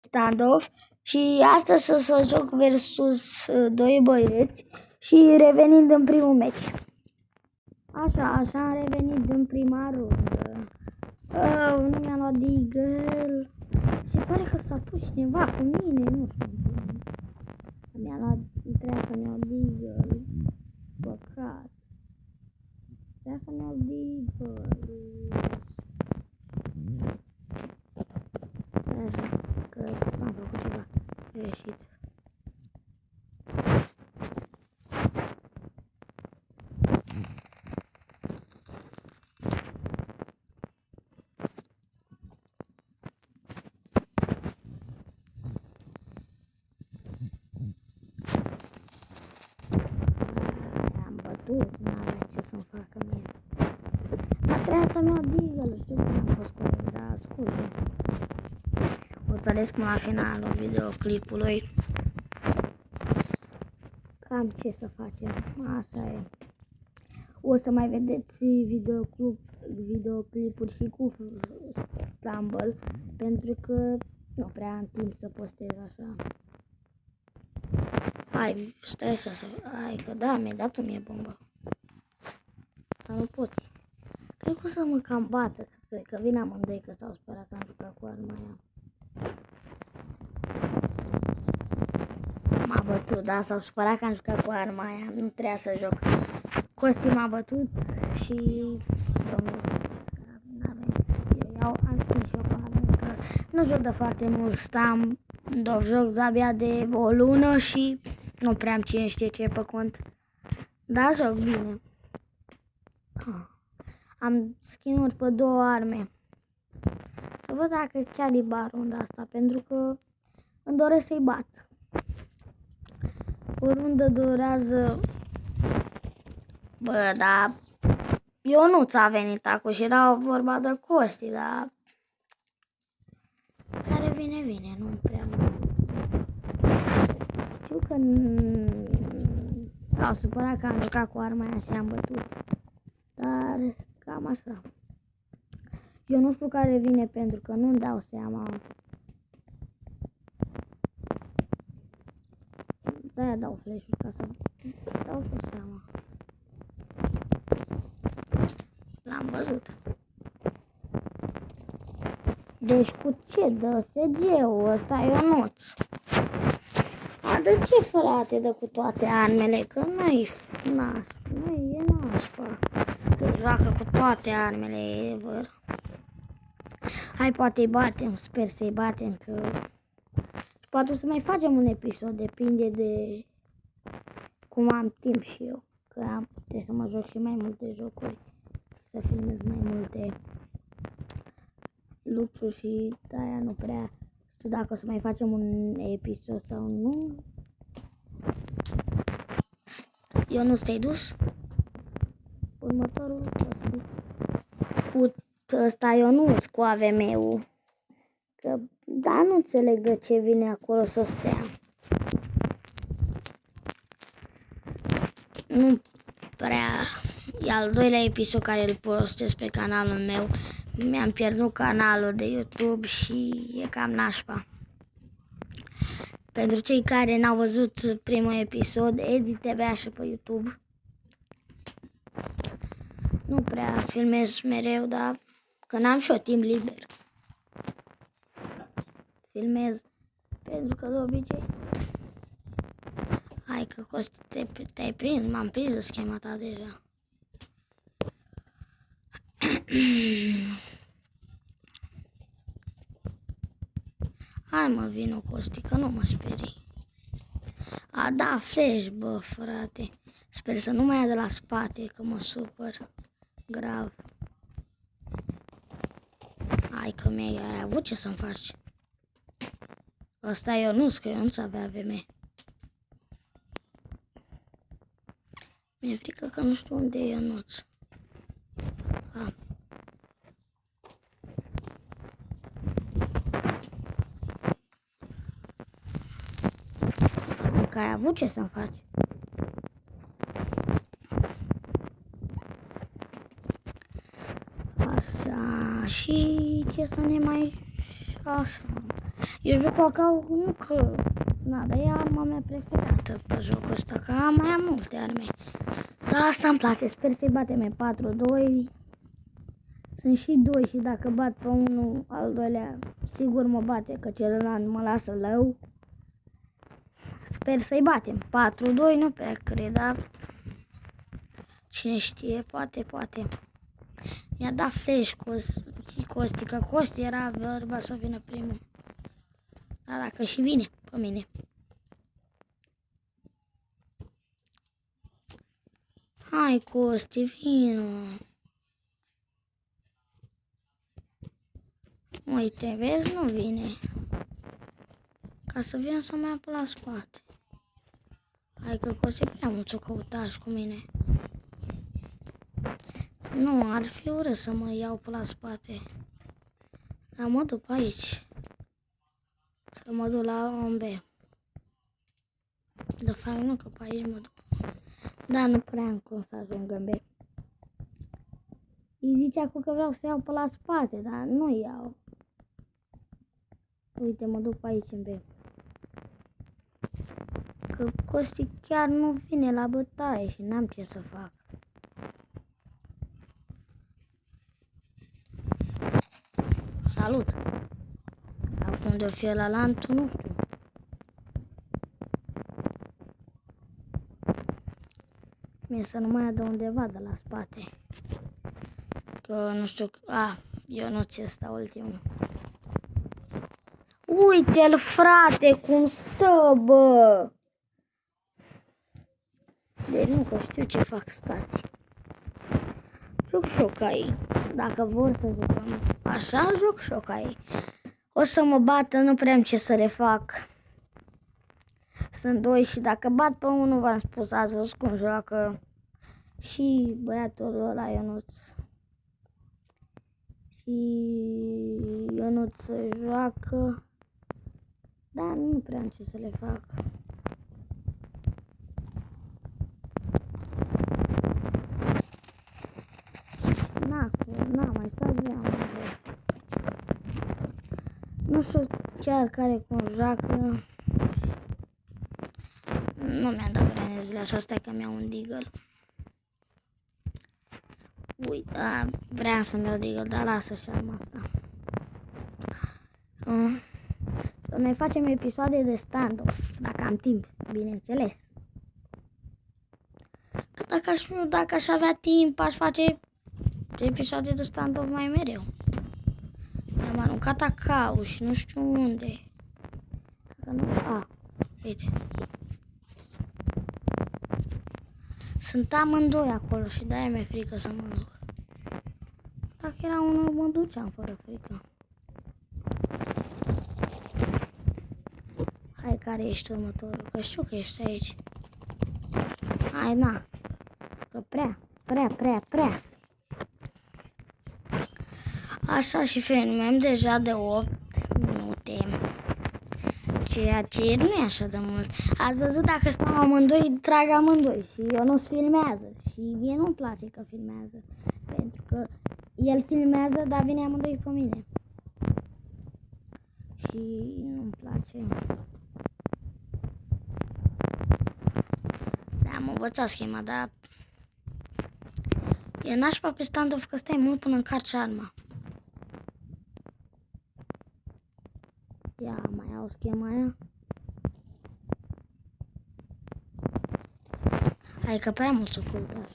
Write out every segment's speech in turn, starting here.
Standoff și astăzi să joc versus doi băieți și revenind în primul meci. Așa, am revenit în prima rundă. Nu mi-a luat Deagle. Se pare că s-a pus cineva cu mine, nu știu. Mi-a luat, trebuia să-mi iau Deagle. Păcat. Trebuia să-mi iau Deagle. Așa, că am făcut ceva greșit. Am bătut, n-avea ce să-mi facă mie. Dar trebuia să-mi iau Deagle, știu că am fost corect, dar scuze. O să le spun la finalul videoclipului cam ce să facem, așa e. O să mai vedeți videoclipuri și cu Stumble, pentru că nu prea am timp să postez așa. Hai, stai să... Hai că da, mi-ai dat-o mie bombă. Dar nu pot. Cred că o să mă cam bată, că vin amândoi că s-au spărat că am jucat cu arma aia. M-a bătut, da, s-au supărat că am jucat cu arma aia, nu trebuia să joc. Costi m-a bătut și domnul, am spus și eu cu arme că nu joc de foarte mult, joc de-abia de o lună și nu prea am cine știe ce e pe cont. Dar joc bine. Am skin-uri pe două arme. Să văd dacă chiar e bar runda asta, pentru că îmi doresc să-i bat. O rundă durează... Bă, dar Ionuț a venit acum și era vorba de Costi, dar... Care vine, nu prea mult. Știu că s-au supărat că am jucat cu arma aia și am bătut. Dar cam așa. Eu nu știu care vine pentru că nu-mi dau seama. De-aia dau flash-uri ca să dau seama. L-am văzut. Deci cu ce dă SG-ul ăsta Ionuț? A, de ce frate dă cu toate armele? Că nu-i e nașpa. Că joacă cu toate armele ever. Hai, poate-i batem, sper să-i batem, că... Poate o să mai facem un episod, depinde de cum am timp și eu. Că trebuie să mă joc și mai multe jocuri, să filmez mai multe lucruri și de-aia nu prea știu dacă o să mai facem un episod sau nu. Eu nu te-ai dus? Următorul cu ăsta eu nu cu AVM-ul. Că, da, nu înțeleg de ce vine acolo să stea. Nu prea... E al doilea episod care îl postez pe canalul meu. Mi-am pierdut canalul de YouTube și e cam nașpa. Pentru cei care n-au văzut primul episod, Edi TV și pe YouTube. Nu prea filmez mereu, dar când am și eu timp liber. Filmez, pentru că de obicei... Hai că Costi, te-ai prins, m-am prins de schema ta deja. Hai mă, vino Costi, că nu mă sperii. A, da, flash, bă, frate. Sper să nu mai ia de la spate, că mă supăr. Grav. Hai că ai avut ce să-mi faci. Ăsta e Ionuț, că Ionuț avea AVM. Mi-e frică că nu știu unde e Ionuț. Că ai avut ce să-mi faci. Așa, și ce să ne mai... Așa. Eu joc ca nu că... Na, dar e arma mea preferată pe jocul ăsta, că am mai multe arme. Dar asta îmi place, sper să-i batem 4-2. Sunt și 2 și dacă bat pe unul, al doilea, sigur mă bate, că celălalt mă lasă lău. Sper să-i batem. 4-2 nu prea cred, dar cine știe, poate. Mi-a dat flash Costi, că Costi era vorba să vină primul. Dar dacă și vine pe mine. Hai Costi, vină. Uite, vezi, nu vine. Ca să vină să mă ia pe la spate. Hai că Costi prea mult s-o căutași cu mine. Nu, ar fi urât să mă iau pe la spate. Dar mă duc aici. Să mă duc la OMB. De fapt nu, că pe aici mă duc. Dar nu prea am cum să ajung în B. Îi zice acum că vreau să iau pe la spate, dar nu iau. Uite, mă duc pe aici în B. Că Costi chiar nu vine la bătaie și n-am ce să fac. Salut! Acum de-o fi la lanțul, nu știu. Mie să nu mai ia de undeva de la spate. Că nu știu... eu nu ți ăsta ultimul. Uite-l, frate, cum stă, bă! Deci nu că știu ce fac, stați. Joc șocai. Dacă vor să jucăm așa, joc șocai. O să mă bată, nu prea am ce să le fac. Sunt 2 și dacă bat pe unul, v-am spus, ați văzut cum joacă. Și băiatul ăla, Ionuț. Și Ionuț joacă. Dar nu prea am ce să le fac. Na, mai stați bine. Nu știu chiar care cum joacă. Nu mi-am dat grenezile așa, stai că mi-au un deagle. Uite, vreau să-mi iau deagle, dar lasă și arma asta. Să ne facem episoade de standoff, dacă am timp, bineînțeles. Că dacă aș avea timp, aș face episoade de standoff mai mereu. Mi-am aruncat acau și nu știu unde. Dacă nu... uite. Sunt amândoi acolo și de-aia mi-e frică să mă duc. Dacă era unul, mă duceam fără frică. Hai, care ești următorul? Că știu că ești aici. Hai, na. Că prea. Așa și filmăm deja de 8 minute. Ceea ce nu e așa de mult. Ați văzut, dacă stau amândoi, trag amândoi. Și eu nu filmează. Și mie nu-mi place că filmează. Pentru că el filmează, dar vine amândoi pe mine. Și nu-mi place. Da, am învățat schema, dar e nașpa pe standoff că stai mult până încarci arma. Ia, mai au schema aia. Hai că prea mult s-o căutaș.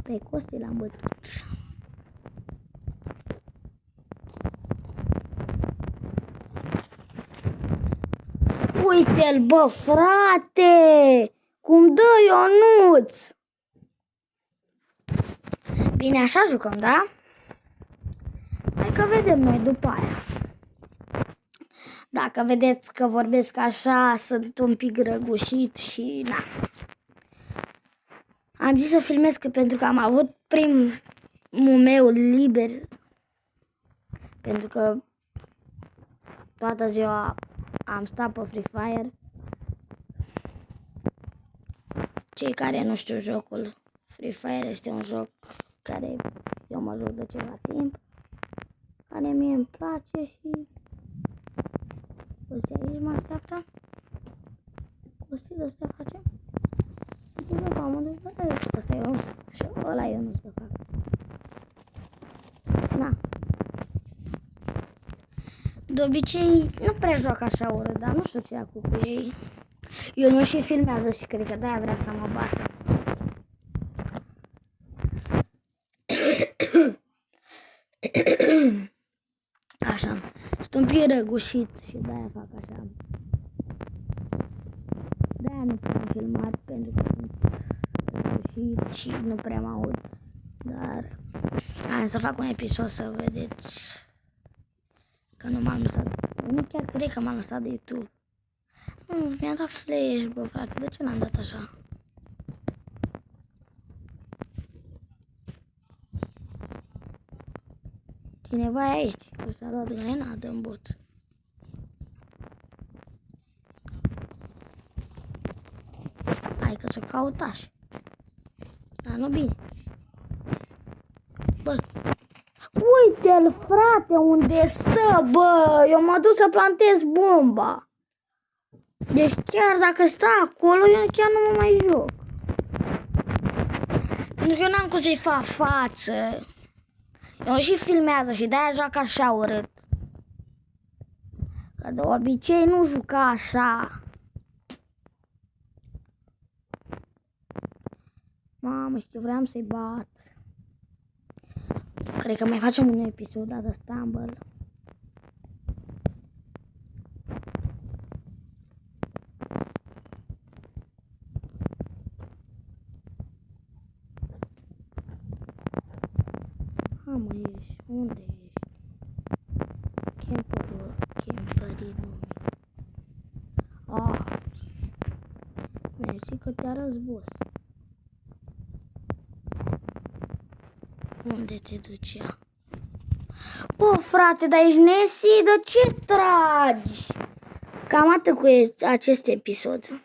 Pe Costi l-am bătut. Uite-l, bă, frate! Cum dă Ionuț! Bine, așa jucăm, da? Hai că vedem noi după aia. Dacă vedeți că vorbesc așa, sunt un pic răgușit și na. Am zis să filmez pentru că am avut primul meu liber. Pentru că toată ziua am stat pe Free Fire. Cei care nu știu jocul, Free Fire este un joc care eu mă joc de ceva timp. Care mie îmi place și mă așteaptă? Costi de astea facem? Uite, bă, am dus, bă, ăsta e Ionuț. Și ăla e Ionuț, de fapt. Na. De obicei, nu prea joacă așa urât, dar nu știu ce a cu ei. Eu nu și filmează și cred că de-aia vrea să mă bată. Așa, sunt un pic răgușit și de-aia fac așa. De-aia nu prea am filmat, pentru că sunt răgușit și nu prea mă aud. Dar am să fac un episod să vedeți că nu m-am lăsat. Nu chiar cred că m-am lăsat de YouTube. Mi-a dat flash, bă, frate, de ce n-am dat așa? Cineva e aici, că și-a luat grenadă în bot. Hai că ți-o cautași. Dar nu bine. Bă, uite-l, frate, unde stă, bă, eu mă duc să plantez bomba. Deci chiar dacă stă acolo, eu chiar nu mă mai joc. Pentru că eu n-am cum să-i fac față. Eu și filmează și de-aia joacă așa urât. Că de obicei nu juca așa. Mamă, și vreau să-i bat. Cred că mai facem un episod de Stumble. Mă, ești? Unde ești? Camperii nume. Ah. Mersi că te-a războs. Unde te duci ea? Bă, frate, dar ești Nessie? De ce tragi? Cam atât cu acest episod.